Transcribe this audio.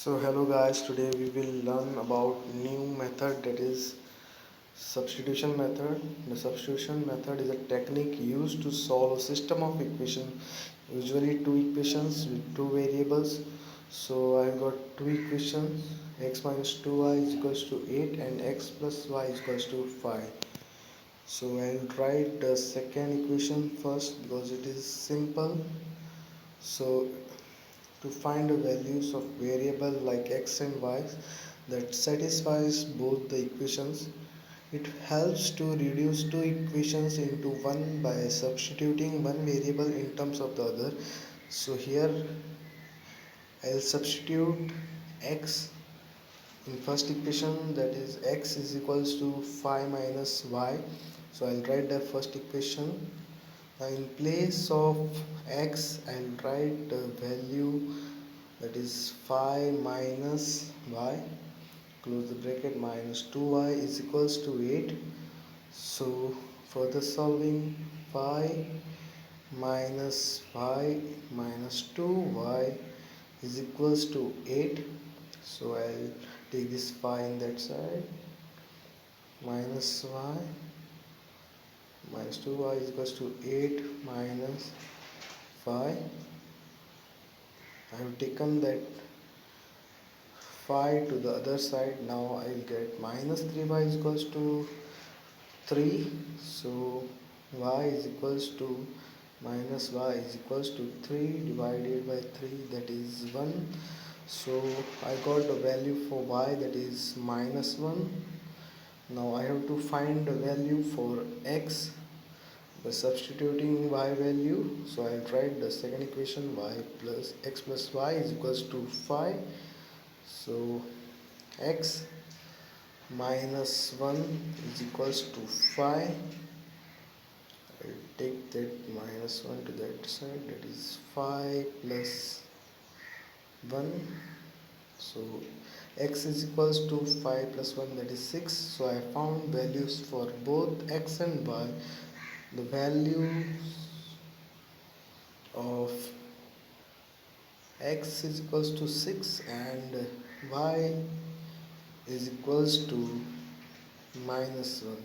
So hello guys, today we will learn about new method, that is substitution method. The substitution method is a technique used to solve a system of equations, usually two equations with two variables. So I got two equations, x minus 2y is equals to 8 and x plus y is equals to 5. So I'll write the second equation first because it is simple. So to find the values of variable like x and y that satisfies both the equations. It helps to reduce two equations into one by substituting one variable in terms of the other. So here I'll substitute x in first equation, that is x is equals to 5 minus y. So I'll write the first equation. Now in place of x I'll write the value, that is 5 minus y, close the bracket, minus 2y is equals to 8. So further solving, 5 minus y minus 2y is equals to 8. So I'll take this 5 in that side, minus y minus 2y is equals to 8 minus 5. I have taken that 5 to the other side. Now I will get minus 3y is equals to 3. So y is equals to minus y is equals to 3 divided by 3, that is 1. So I got the value for y, that is minus 1. Now I have to find the value for x by substituting y value. So I'll write the second equation, y plus x plus y is equals to 5. So x minus 1 is equals to 5. I'll take that minus 1 to that side, that is 5 plus 1. So x is equals to 5 plus 1, that is 6. So I found values for both x and y. The value of x is equals to 6 and y is equals to minus 1.